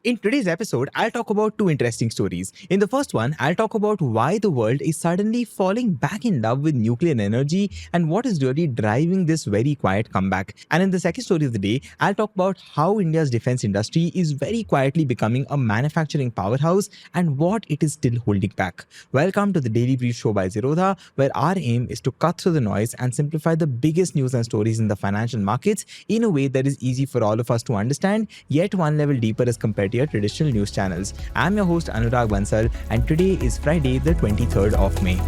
In today's episode, I'll talk about two interesting stories. In the first one, I'll talk about why the world is suddenly falling back in love with nuclear energy and what is really driving this very quiet comeback. And in the second story of the day, I'll talk about how India's defense industry is very quietly becoming a manufacturing powerhouse and what it is still holding back. Welcome to the Daily Brief Show by Zerodha, where our aim is to cut through the noise and simplify the biggest news and stories in the financial markets in a way that is easy for all of us to understand, yet one level deeper as compared to your traditional news channels. I'm your host Anurag Bansal, and today is Friday, the 23rd of May.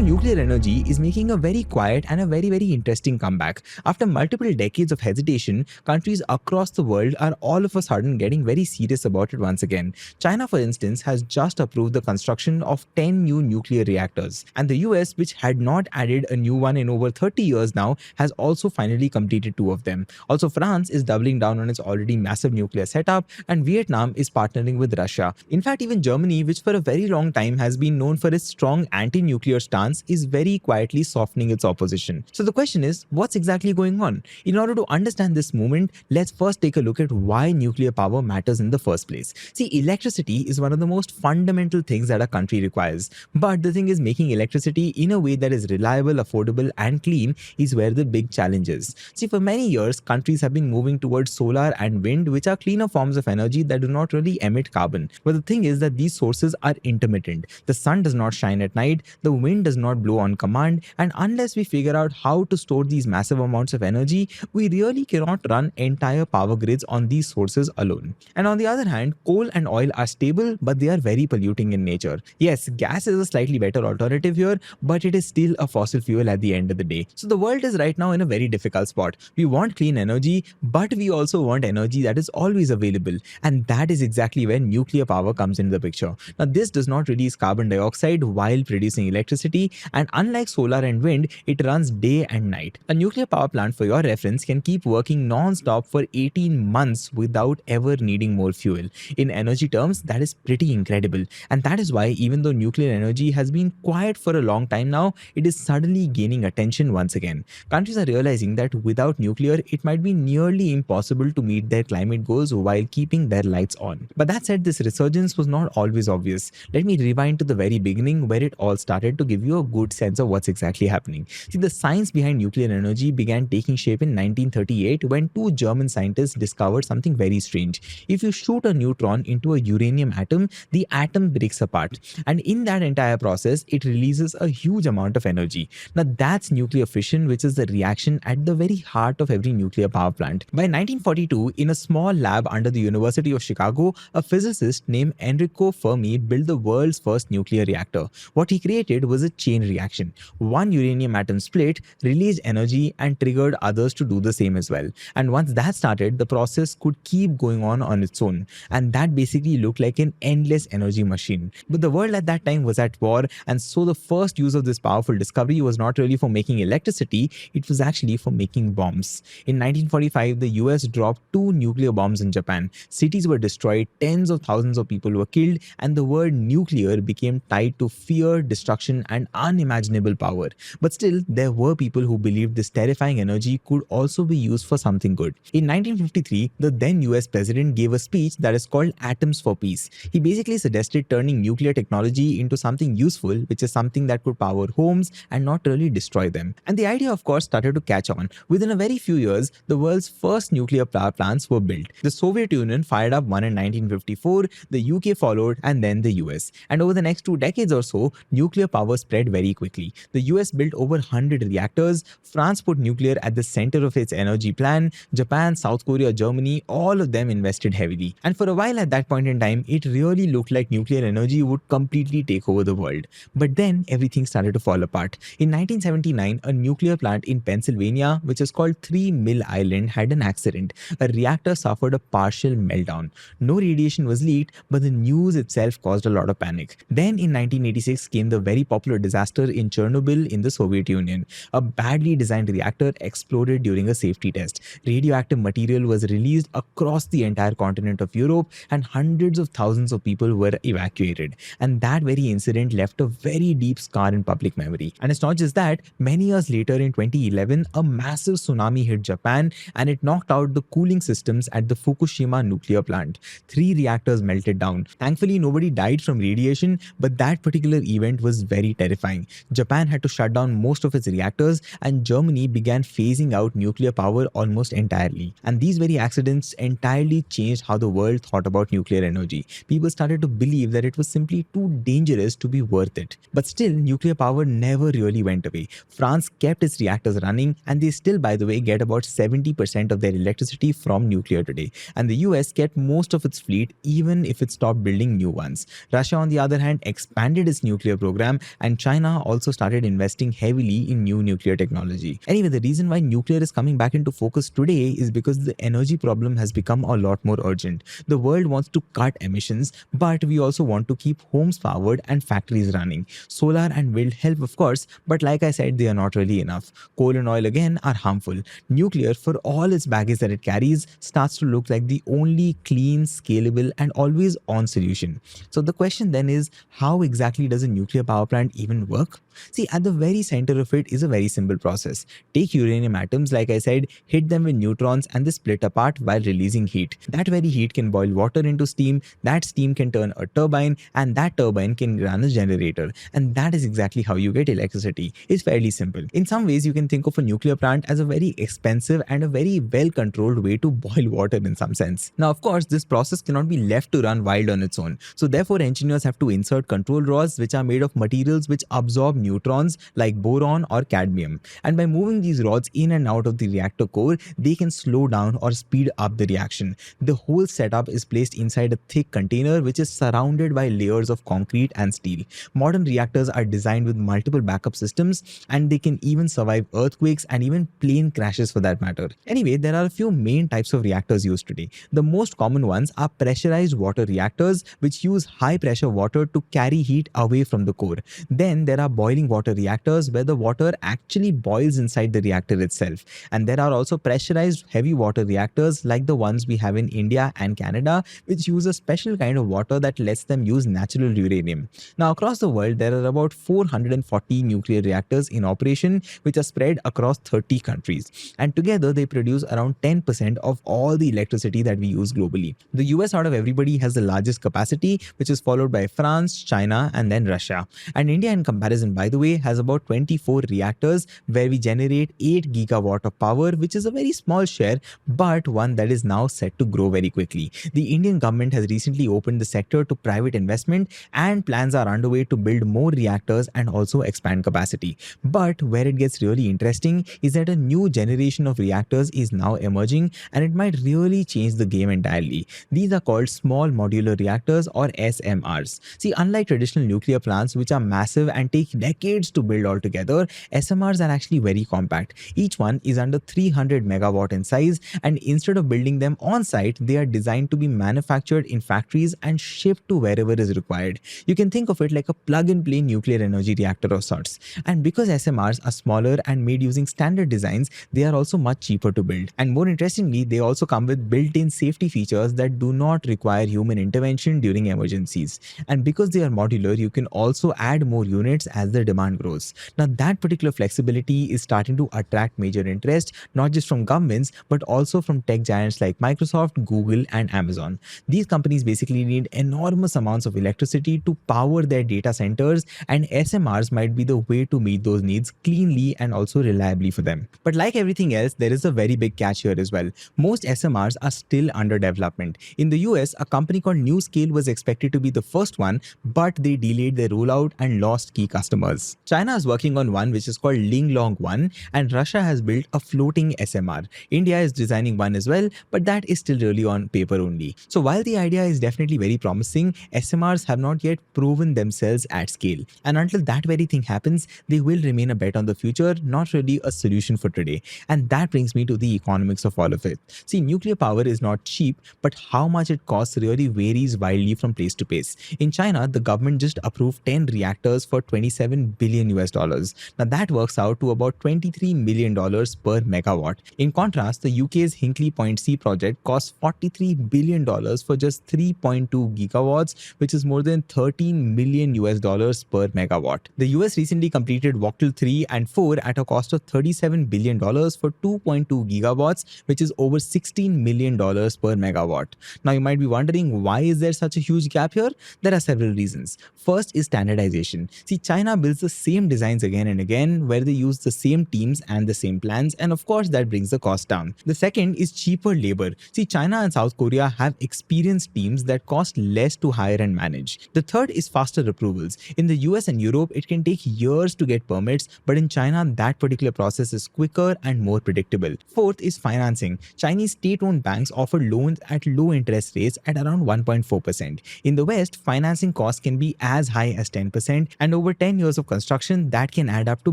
Nuclear energy is making a very quiet and a very interesting comeback. After multiple decades of hesitation, countries across the world are all of a sudden getting very serious about it once again. China, for instance, has just approved the construction of 10 new nuclear reactors. And the US, which had not added a new one in over 30 years now, has also finally completed 2 of them. Also, France is doubling down on its already massive nuclear setup, and Vietnam is partnering with Russia. In fact, even Germany, which for a very long time has been known for its strong anti-nuclear stance, is very quietly softening its opposition. So the question is, what's exactly going on? In order to understand this movement, let's first take a look at why nuclear power matters in the first place. See, electricity is one of the most fundamental things that a country requires. But the thing is, making electricity in a way that is reliable, affordable, and clean is where the big challenge is. See, for many years, countries have been moving towards solar and wind, which are cleaner forms of energy that do not really emit carbon. But the thing is that these sources are intermittent. The sun does not shine at night, the wind does not blow on command, and unless we figure out how to store these massive amounts of energy, we really cannot run entire power grids on these sources alone. And on the other hand, coal and oil are stable, but they are very polluting in nature. Yes, gas is a slightly better alternative here, but it is still a fossil fuel at the end of the day. So the world is right now in a very difficult spot. We want clean energy, but we also want energy that is always available, and that is exactly when nuclear power comes into the picture. Now, this does not release carbon dioxide while producing electricity, and unlike solar and wind, it runs day and night. A nuclear power plant, for your reference, can keep working non-stop for 18 months without ever needing more fuel. In energy terms, that is pretty incredible, and that is why even though nuclear energy has been quiet for a long time now, it is suddenly gaining attention once again. Countries are realizing that without nuclear, it might be nearly impossible to meet their climate goals while keeping their lights on. But that said, this resurgence was not always obvious. Let me rewind to the very beginning where it all started to give you a good sense of what's exactly happening. See, the science behind nuclear energy began taking shape in 1938 when 2 German scientists discovered something very strange. If you shoot a neutron into a uranium atom, the atom breaks apart, and in that entire process, it releases a huge amount of energy. Now, that's nuclear fission, which is the reaction at the very heart of every nuclear power plant. By 1942, in a small lab under the University of Chicago, a physicist named Enrico Fermi built the world's first nuclear reactor. What he created was a chain reaction. One uranium atom split, released energy, and triggered others to do the same as well. And once that started, the process could keep going on its own. And that basically looked like an endless energy machine. But the world at that time was at war, and so the first use of this powerful discovery was not really for making electricity, it was actually for making bombs. In 1945, the US dropped 2 nuclear bombs in Japan. Cities were destroyed, tens of thousands of people were killed, and the word nuclear became tied to fear, destruction, and unimaginable power. But still, there were people who believed this terrifying energy could also be used for something good. In 1953, the then US president gave a speech that is called Atoms for Peace. He basically suggested turning nuclear technology into something useful, which is something that could power homes and not really destroy them. And the idea, of course, started to catch on. Within a very few years, the world's first nuclear power plants were built. The Soviet Union fired up one in 1954, the UK followed, and then the US. And over the next 2 decades or so, nuclear power spread very quickly. The US built over 100 reactors, France put nuclear at the center of its energy plan, Japan, South Korea, Germany, all of them invested heavily. And for a while at that point in time, it really looked like nuclear energy would completely take over the world. But then everything started to fall apart. In 1979, a nuclear plant in Pennsylvania, which is called 3 Mill Island, had an accident. A reactor suffered a partial meltdown. No radiation was leaked, but the news itself caused a lot of panic. Then in 1986 came the very popular nuclear disaster in Chernobyl in the Soviet Union. A badly designed reactor exploded during a safety test. Radioactive material was released across the entire continent of Europe, and hundreds of thousands of people were evacuated. And that very incident left a very deep scar in public memory. And it's not just that, many years later in 2011, a massive tsunami hit Japan and it knocked out the cooling systems at the Fukushima nuclear plant. 3 reactors melted down. Thankfully, nobody died from radiation, but that particular event was very terrifying. Japan had to shut down most of its reactors, and Germany began phasing out nuclear power almost entirely. And these very accidents entirely changed how the world thought about nuclear energy. People started to believe that it was simply too dangerous to be worth it. But still, nuclear power never really went away. France kept its reactors running, and they still, by the way, get about 70% of their electricity from nuclear today. And the US kept most of its fleet, even if it stopped building new ones. Russia, on the other hand, expanded its nuclear program, and China also started investing heavily in new nuclear technology. Anyway, the reason why nuclear is coming back into focus today is because the energy problem has become a lot more urgent. The world wants to cut emissions, but we also want to keep homes powered and factories running. Solar and wind help, of course, but like I said, they are not really enough. Coal and oil, again, are harmful. Nuclear, for all its baggage that it carries, starts to look like the only clean, scalable, and always on solution. So the question then is, how exactly does a nuclear power plant even work? See, at the very center of it is a very simple process. Take uranium atoms, like I said, hit them with neutrons, and they split apart while releasing heat. That very heat can boil water into steam, that steam can turn a turbine, and that turbine can run a generator. And that is exactly how you get electricity. It's fairly simple. In some ways, you can think of a nuclear plant as a very expensive and a very well-controlled way to boil water in some sense. Now, of course, this process cannot be left to run wild on its own. So therefore, engineers have to insert control rods which are made of materials which absorb neutrons like boron or cadmium. And by moving these rods in and out of the reactor core, they can slow down or speed up the reaction. The whole setup is placed inside a thick container which is surrounded by layers of concrete and steel. Modern reactors are designed with multiple backup systems, and they can even survive earthquakes and even plane crashes for that matter. Anyway, there are a few main types of reactors used today. The most common ones are pressurized water reactors, which use high pressure water to carry heat away from the core. Then there are boiling water reactors, where the water actually boils inside the reactor itself. And there are also pressurized heavy water reactors like the ones we have in India and Canada, which use a special kind of water that lets them use natural uranium. Now, across the world, there are about 440 nuclear reactors in operation, which are spread across 30 countries. And together, they produce around 10% of all the electricity that we use globally. The US, out of everybody, has the largest capacity, which is followed by France, China, and then Russia. And India, in comparison, by the way, has about 24 reactors, where we generate 8 gigawatt of power, which is a very small share, but one that is now set to grow very quickly. The Indian government has recently opened the sector to private investment, and plans are underway to build more reactors and also expand capacity. But where it gets really interesting is that a new generation of reactors is now emerging, and it might really change the game entirely. These are called small modular reactors, or SMRs. See, unlike traditional nuclear plants, which are massive and take decades to build altogether, SMRs are actually very compact. Each one is under 300 megawatt in size, and instead of building them on site, they are designed to be manufactured in factories and shipped to wherever is required. You can think of it like a plug-and-play nuclear energy reactor of sorts. And because SMRs are smaller and made using standard designs, they are also much cheaper to build. And more interestingly, they also come with built-in safety features that do not require human intervention during emergencies. And because they are modular, you can also add more units as the demand grows. Now, that particular flexibility is starting to attract major interest, not just from governments, but also from tech giants like Microsoft, Google, and Amazon. These companies basically need enormous amounts of electricity to power their data centers, and SMRs might be the way to meet those needs cleanly and also reliably for them. But like everything else, there is a very big catch here as well. Most SMRs are still under development. In the US, a company called NewScale was expected to be the first one, but they delayed their rollout and lost key customers. China is working on one which is called Linglong 1, and Russia has built a floating SMR. India is designing one as well, but that is still really on paper only. So while the idea is definitely very promising, SMRs have not yet proven themselves at scale. And until that very thing happens, they will remain a bet on the future, not really a solution for today. And that brings me to the economics of all of it. See, nuclear power is not cheap, but how much it costs really varies wildly from place to place. In China, the government just approved 10 reactors for $27 billion US dollars. Now that works out to about $23 million per megawatt. In contrast, the UK's Hinkley Point C project costs $43 billion for just 3.2 gigawatts, which is more than 13 million US dollars per megawatt. The US recently completed Vogtle 3 and 4 at a cost of $37 billion for 2.2 gigawatts, which is over $16 million per megawatt. Now you might be wondering, why is there such a huge gap here? There are several reasons. First is standardization. See, China builds the same designs again and again, where they use the same teams and the same plans, and of course that brings the cost down. The second is cheaper labor. See, China and South Korea have experienced teams that cost less to hire and manage. The third is faster approvals. In the US and Europe, it can take years to get permits, but in China, that particular process is quicker and more predictable. Fourth is financing. Chinese state-owned banks offer loans at low interest rates at around 1.4%. In the West, financing costs can be as high as 10%, and over 10 years of construction, that can add up to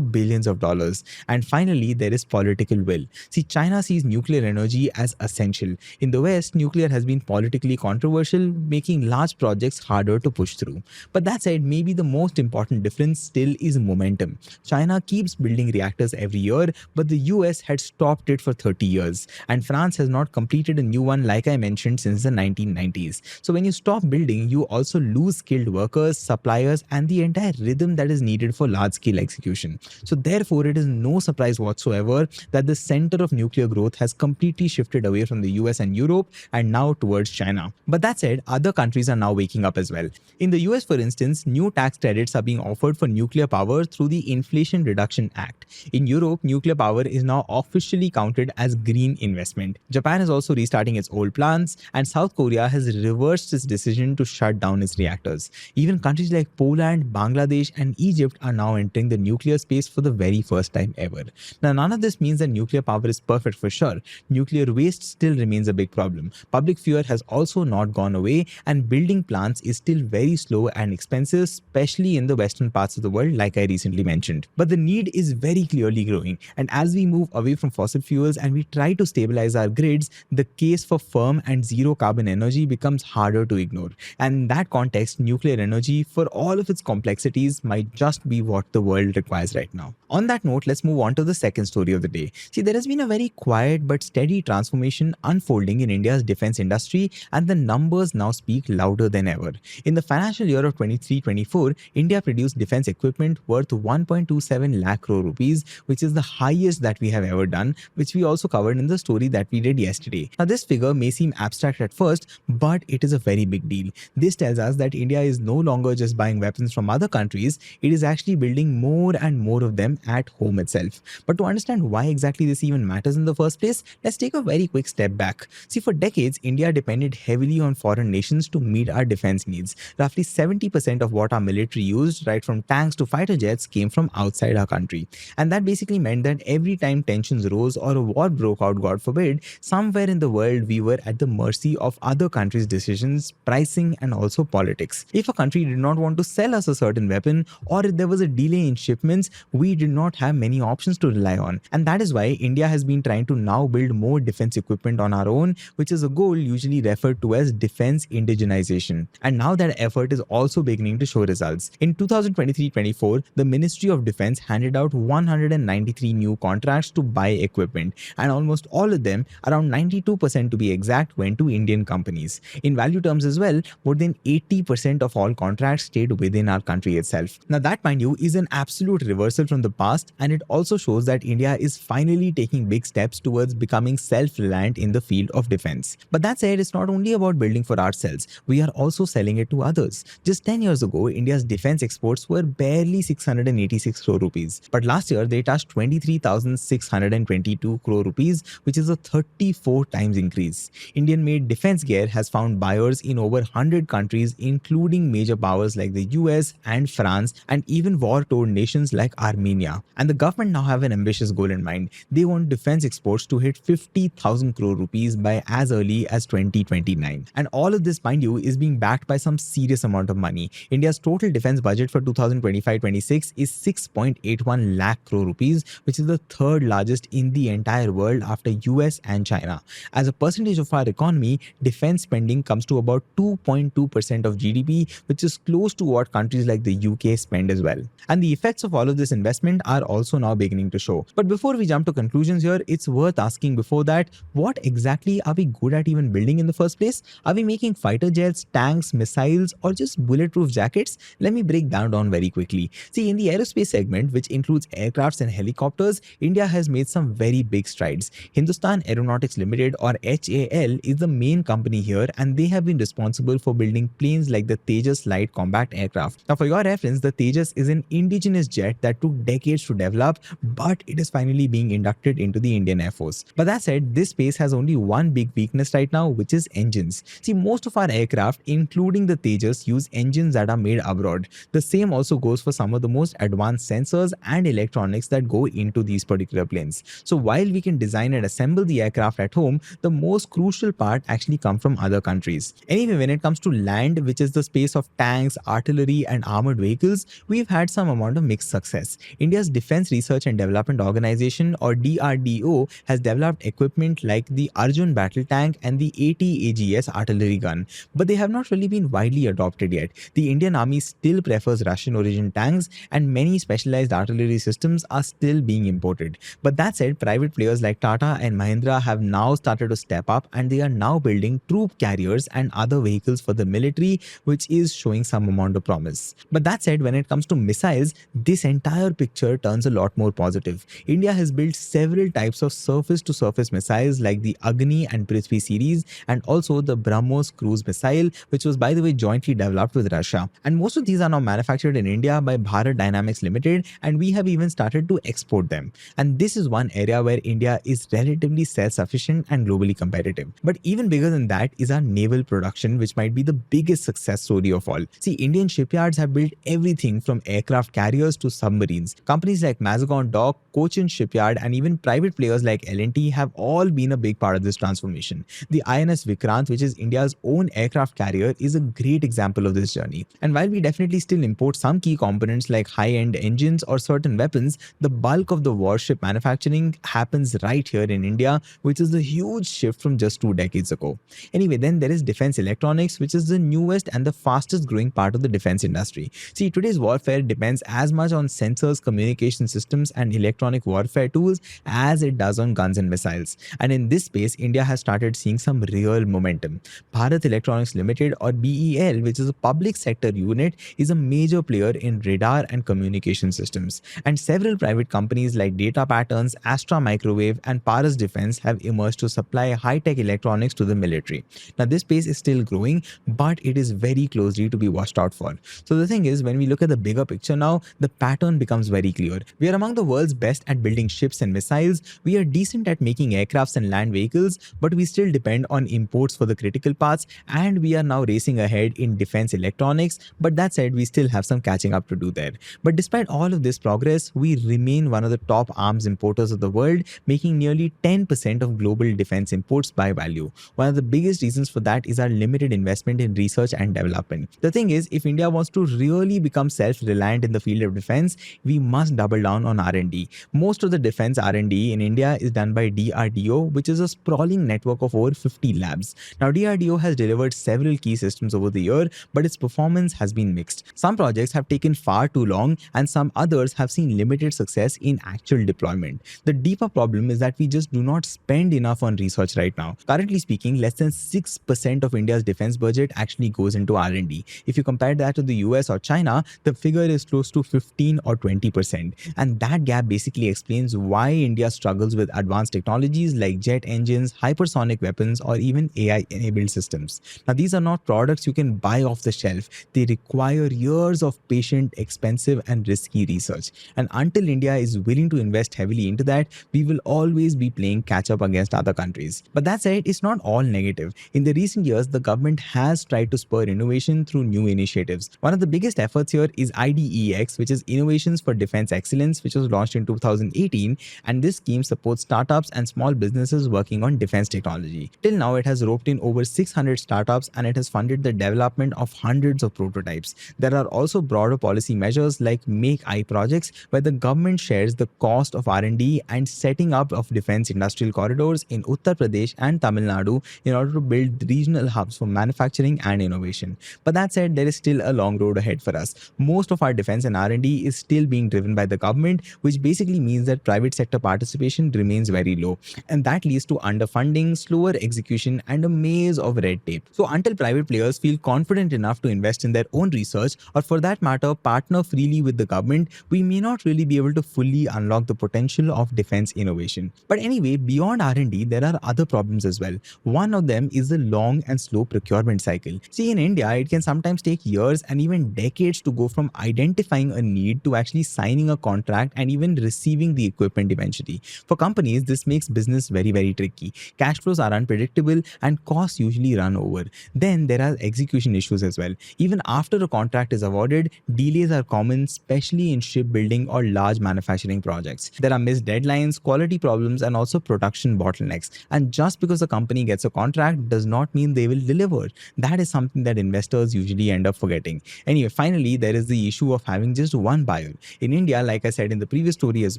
billions of dollars. And finally, there is political will. See, China sees nuclear energy as essential. In the West, nuclear has been politically controversial, making large projects harder to push through. But that said, maybe the most important difference still is momentum. China keeps building reactors every year, but the US had stopped it for 30 years. And France has not completed a new one, like I mentioned, since the 1990s. So when you stop building, you also lose skilled workers, suppliers, and the entire rhythm that is needed for large-scale execution. So therefore, it is no surprise whatsoever that the center of nuclear growth has completely shifted away from the US and Europe and now towards China. But that said, other countries are now waking up as well. In the US, for instance, new tax credits are being offered for nuclear power through the Inflation Reduction Act. In Europe, nuclear power is now officially counted as green investment. Japan is also restarting its old plants, and South Korea has reversed its decision to shut down its reactors. Even countries like Poland, Bangladesh, and Egypt are now entering the nuclear space for the very first time ever. Now, none of this means that nuclear power is perfect for sure. Nuclear waste still remains a big problem. Public fear has also not gone away, and building plants is still very slow and expensive, especially in the western parts of the world, like I recently mentioned. But the need is very clearly growing, and as we move away from fossil fuels and we try to stabilize our grids, the case for firm and zero carbon energy becomes harder to ignore. And in that context, nuclear energy, for all of its complexities, might just be what the world requires right now. On that note, let's move on to the second story of the day. See, there has been a very quiet but steady transformation unfolding in India's defense industry, and the numbers now speak louder than ever. In the financial year of 23-24, India produced defense equipment worth 1.27 lakh crore rupees, which is the highest that we have ever done, which we also covered in the story that we did yesterday. Now, this figure may seem abstract at first, but it is a very big deal. This tells us that India is no longer just buying weapons from other countries, it is actually building more and more of them at home itself. But to understand why exactly this even matters in the first place, let's take a very quick step back. See, for decades, India depended heavily on foreign nations to meet our defense needs. Roughly 70% of what our military used, right from tanks to fighter jets, came from outside our country. And that basically meant that every time tensions rose or a war broke out, God forbid, somewhere in the world we were at the mercy of other countries' decisions, pricing, and also politics. If a country did not want to sell us a certain weapon, or if there was a delay in shipments, we did not have many options to rely on. And that is why India has been trying to now build more defense equipment on our own, which is a goal usually referred to as defense indigenization. And now that effort is also beginning to show results. In 2023-24, the Ministry of Defense handed out 193 new contracts to buy equipment, and almost all of them, around 92% to be exact, went to Indian companies. In value terms as well, more than 80% of all contracts stayed within our country itself. Now that, mind you, is an absolute reversal from the past, and it also shows that India is finally taking big steps towards becoming self-reliant in the field of defense. But that said, it's not only about building for ourselves, we are also selling it to others. Just 10 years ago, India's defense exports were barely 686 crore rupees. But last year, they touched 23,622 crore rupees, which is a 34 times increase. Indian-made defense gear has found buyers in over 100 countries, including major powers like the US and France, and even war-torn nations like Armenia. India. And the government now have an ambitious goal in mind. They want defense exports to hit 50,000 crore rupees by as early as 2029. And all of this, mind you, is being backed by some serious amount of money. India's total defense budget for 2025-26 is 6.81 lakh crore rupees, which is the third largest in the entire world after US and China. As a percentage of our economy, defense spending comes to about 2.2% of GDP, which is close to what countries like the UK spend as well. And the effects of all of this investment are also now beginning to show. But before we jump to conclusions here, it's worth asking before that, what exactly are we good at even building in the first place? Are we making fighter jets, tanks, missiles, or just bulletproof jackets? Let me break that down very quickly. See, in the aerospace segment, which includes aircrafts and helicopters, India has made some very big strides. Hindustan Aeronautics Limited, or HAL, is the main company here, and they have been responsible for building planes like the Tejas light combat aircraft. Now, for your reference, the Tejas is an indigenous jet that took decades to develop, but it is finally being inducted into the Indian Air Force. But that said, this space has only one big weakness right now, which is engines. See, most of our aircraft, including the Tejas, use engines that are made abroad. The same also goes for some of the most advanced sensors and electronics that go into these particular planes. So while we can design and assemble the aircraft at home, the most crucial part actually comes from other countries. Anyway, when it comes to land, which is the space of tanks, artillery, and armored vehicles, we've had some amount of mixed success. India's Defense Research and Development Organization, or DRDO, has developed equipment like the Arjun battle tank and the AT-AGS artillery gun, but they have not really been widely adopted yet. The Indian Army still prefers Russian origin tanks, and many specialized artillery systems are still being imported. But that said, private players like Tata and Mahindra have now started to step up, and they are now building troop carriers and other vehicles for the military, which is showing some amount of promise. But that said, when it comes to missiles, this entire picture turns a lot more positive. India has built several types of surface-to-surface missiles like the Agni and Prithvi series, and also the BrahMos cruise missile, which was, by the way, jointly developed with Russia. And most of these are now manufactured in India by Bharat Dynamics Limited, and we have even started to export them. And this is one area where India is relatively self-sufficient and globally competitive. But even bigger than that is our naval production, which might be the biggest success story of all. See, Indian shipyards have built everything from aircraft carriers to submarines. Companies like Mazagon Dock, Cochin Shipyard, and even private players like L&T have all been a big part of this transformation. The INS Vikrant, which is India's own aircraft carrier, is a great example of this journey. And while we definitely still import some key components like high-end engines or certain weapons, the bulk of the warship manufacturing happens right here in India, which is a huge shift from just 2 decades ago. Anyway, then there is defense electronics, which is the newest and the fastest growing part of the defense industry. See, today's warfare depends as much on sensors, communication systems, and electronic warfare tools as it does on guns and missiles. And in this space, India has started seeing some real momentum. Bharat Electronics Limited, or BEL, which is a public sector unit, is a major player in radar and communication systems. And several private companies like Data Patterns, Astra Microwave, and Paras Defense have emerged to supply high-tech electronics to the military. Now, this space is still growing, but it is very closely to be watched out for. So the thing is, when we look at the bigger picture now, the pattern becomes very clear. We are among the world's best at building ships and missiles. We are decent at making aircrafts and land vehicles, but we still depend on imports for the critical parts, and we are now racing ahead in defense electronics. But that said, we still have some catching up to do there. But despite all of this progress, we remain one of the top arms importers of the world, making nearly 10% of global defense imports by value. One of the biggest reasons for that is our limited investment in research and development. The thing is, if India wants to really become self-reliant in the field of defense, we must double down on R&D. Most of the defense R&D in India is done by DRDO, which is a sprawling network of over 50 labs. Now, DRDO has delivered several key systems over the year, but its performance has been mixed. Some projects have taken far too long, and some others have seen limited success in actual deployment. The deeper problem is that we just do not spend enough on research right now. Currently speaking, less than 6% of India's defense budget actually goes into R&D. If you compare that to the US or China, the figure is close to 15 or 20%. And that gap basically explains why India struggles with advanced technologies like jet engines, hypersonic weapons, or even AI-enabled systems. Now, these are not products you can buy off the shelf. They require years of patient, expensive, and risky research. And until India is willing to invest heavily into that, we will always be playing catch-up against other countries. But that said, it's not all negative. In the recent years, the government has tried to spur innovation through new initiatives. One of the biggest efforts here is IDEX, which is Innovations for Defense Defense Excellence, which was launched in 2018, and this scheme supports startups and small businesses working on defense technology. Till now, it has roped in over 600 startups and it has funded the development of hundreds of prototypes. There are also broader policy measures like Make I projects, where the government shares the cost of R&D and setting up of defense industrial corridors in Uttar Pradesh and Tamil Nadu in order to build regional hubs for manufacturing and innovation. But that said, there is still a long road ahead for us. Most of our defense and R&D is still being driven by the government, which basically means that private sector participation remains very low. And that leads to underfunding, slower execution, and a maze of red tape. So until private players feel confident enough to invest in their own research, or for that matter, partner freely with the government, we may not really be able to fully unlock the potential of defense innovation. But anyway, beyond R&D, there are other problems as well. One of them is the long and slow procurement cycle. See, in India, it can sometimes take years and even decades to go from identifying a need to actually signing a contract and even receiving the equipment eventually. For companies, this makes business very, very tricky. Cash flows are unpredictable and costs usually run over. Then there are execution issues as well. Even after a contract is awarded, delays are common, especially in shipbuilding or large manufacturing projects. There are missed deadlines, quality problems, and also production bottlenecks. And just because a company gets a contract does not mean they will deliver. That is something that investors usually end up forgetting. Anyway, finally, there is the issue of having just one buyer. In India, like I said in the previous story as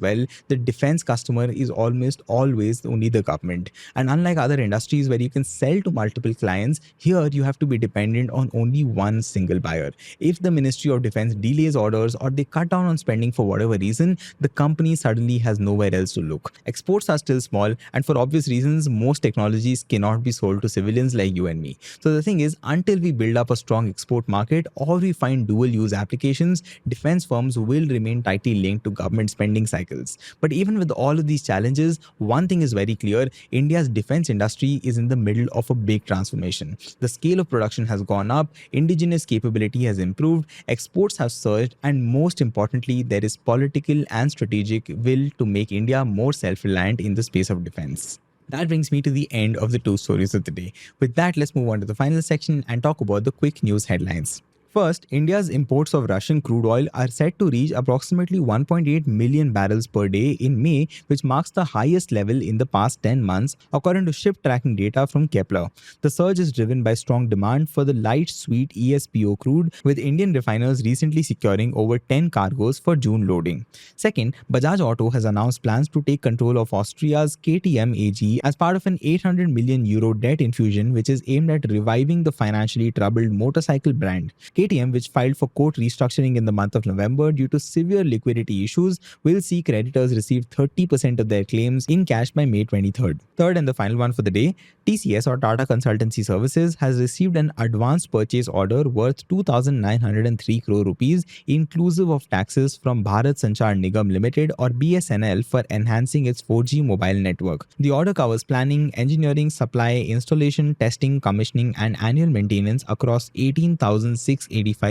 well, the defense customer is almost always only the government. And unlike other industries where you can sell to multiple clients, here you have to be dependent on only one single buyer. If the Ministry of Defense delays orders or they cut down on spending for whatever reason, the company suddenly has nowhere else to look. Exports are still small, and for obvious reasons, most technologies cannot be sold to civilians like you and me. So the thing is, until we build up a strong export market or we find dual use applications, defense firms will remain tightly linked to government spending cycles. But even with all of these challenges, one thing is very clear: India's defense industry is in the middle of a big transformation. The scale of production has gone up, indigenous capability has improved, exports have surged, and most importantly, there is political and strategic will to make India more self-reliant in the space of defense. That brings me to the end of the two stories of the day. With that, let's move on to the final section and talk about the quick news headlines. First, India's imports of Russian crude oil are set to reach approximately 1.8 million barrels per day in May, which marks the highest level in the past 10 months, according to ship tracking data from Kepler. The surge is driven by strong demand for the light sweet ESPO crude, with Indian refiners recently securing over 10 cargoes for June loading. Second, Bajaj Auto has announced plans to take control of Austria's KTM AG as part of an 800 million euro debt infusion, which is aimed at reviving the financially troubled motorcycle brand. KTM, which filed for court restructuring in the month of November due to severe liquidity issues, will see creditors receive 30% of their claims in cash by May 23rd. Third and the final one for the day, TCS or Tata Consultancy Services has received an advanced purchase order worth 2,903 crore rupees inclusive of taxes from Bharat Sanchar Nigam Limited or BSNL for enhancing its 4G mobile network. The order covers planning, engineering, supply, installation, testing, commissioning, and annual maintenance across 18,685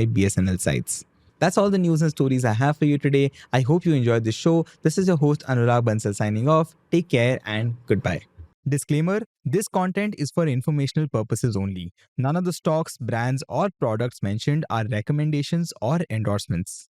BSNL sites. That's all the news and stories I have for you today. I hope you enjoyed this show. This is your host Anurag Bansal signing off. Take care and goodbye. Disclaimer: this content is for informational purposes only. None of the stocks, brands, or products mentioned are recommendations or endorsements.